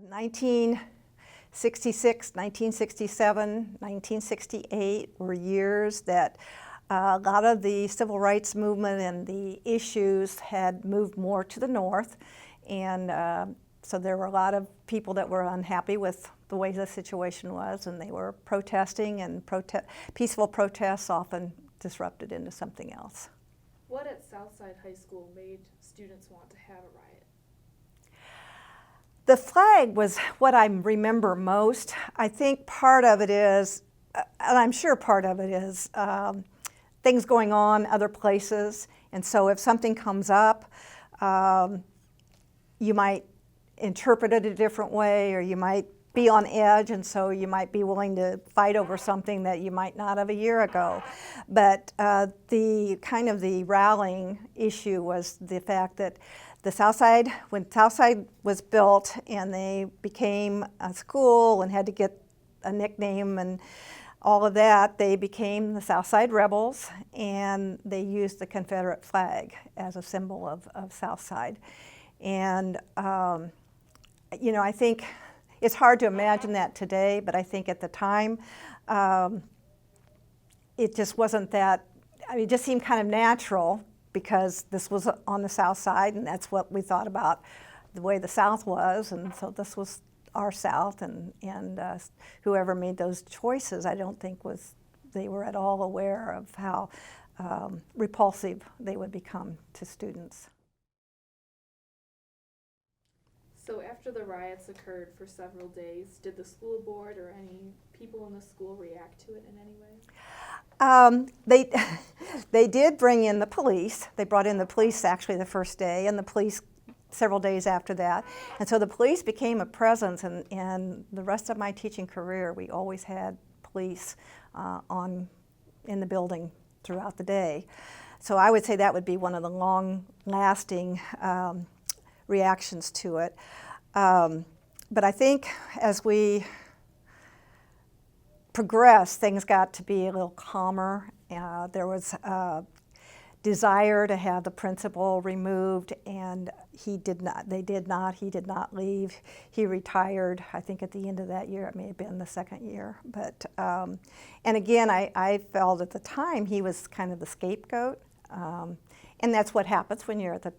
1966, 1967, 1968 were years that a lot of the civil rights movement and the issues had moved more to the north, and so there were a lot of people that were unhappy with the way the situation was, and they were protesting, and peaceful protests often disrupted into something else. What at Southside High School made students want to have a riot? The flag was what I remember most. I think part of it is, and I'm sure part of it is, things going on other places. And so if something comes up, you might interpret it a different way, or you might be on edge, and so you might be willing to fight over something that you might not have a year ago. But the rallying issue was the fact that the Southside, when Southside was built and they became a school and had to get a nickname and all of that, they became the Southside Rebels, and they used the Confederate flag as a symbol of Southside. And you know, I think it's hard to imagine that today, but I think at the time, it just wasn't that, I mean, it just seemed kind of natural because this was on the South Side, and that's what we thought about the way the South was, and so this was our South, and whoever made those choices, I don't think they were at all aware of how repulsive they would become to students. So after the riots occurred for several days, did the school board or any people in the school react to it in any way? They did bring in the police. They brought in the police actually the first day, and the police several days after that. And so the police became a presence, and the rest of my teaching career, we always had police in the building throughout the day. So I would say that would be one of the long-lasting reactions to it. But I think as we progressed, things got to be a little calmer. There was a desire to have the principal removed, and he did not leave. He retired, I think, at the end of that year. It may have been the second year. But, and again, I felt at the time he was kind of the scapegoat. And that's what happens when you're at the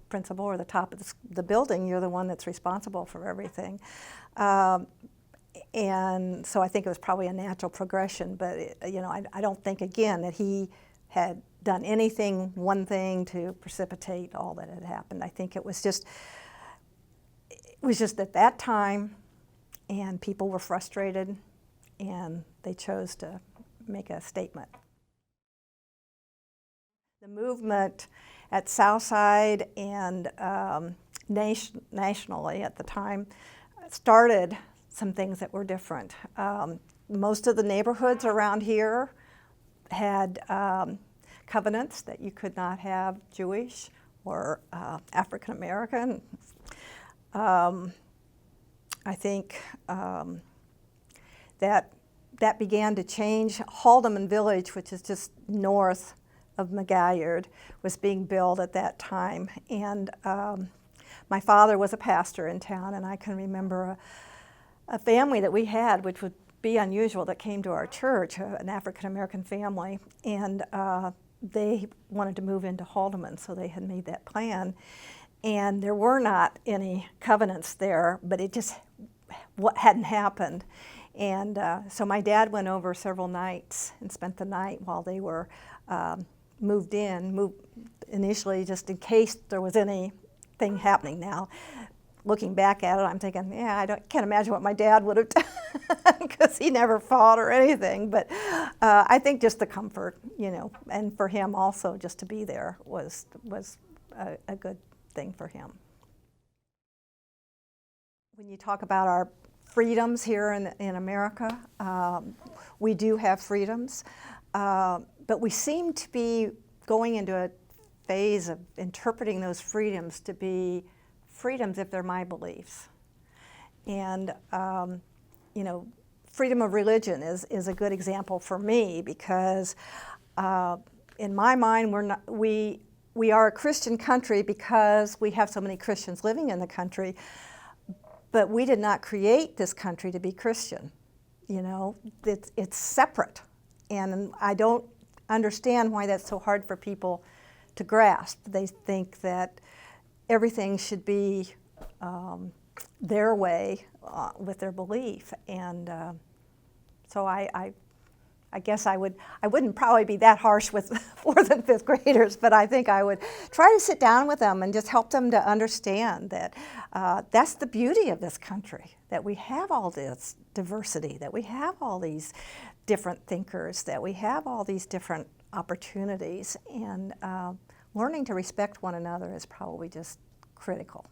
principal or the top of the building. You're the one that's responsible for everything. And so I think it was probably a natural progression, but I don't think, again, that he had done one thing to precipitate all that had happened. I think it was just at that time, and people were frustrated, and they chose to make a statement. The movement at Southside and nationally at the time started some things that were different. Most of the neighborhoods around here had covenants that you could not have Jewish or African American. I think that began to change. Haldeman Village, which is just north of McGalliard, was being built at that time, and my father was a pastor in town, and I can remember a family that we had, which would be unusual, that came to our church, an African American family, and they wanted to move into Haldeman, so they had made that plan, and there were not any covenants there, but it just hadn't happened. And so my dad went over several nights and spent the night while they were moved initially just in case there was anything happening. Now, looking back at it, I'm thinking, yeah, I can't imagine what my dad would have done because he never fought or anything. But I think just the comfort, and for him also just to be there was a good thing for him. When you talk about our freedoms here in America, we do have freedoms, but we seem to be going into a phase of interpreting those freedoms to be freedoms if they're my beliefs. And freedom of religion is a good example for me because in my mind we are a Christian country because we have so many Christians living in the country. but we did not create this country to be Christian. You know, it's separate. And I don't understand why that's so hard for people to grasp. They think that everything should be their way with their belief. And so I guess I wouldn't probably be that harsh with 4th and 5th graders, but I think I would try to sit down with them and just help them to understand that that's the beauty of this country, that we have all this diversity, that we have all these different thinkers, that we have all these different opportunities, and learning to respect one another is probably just critical.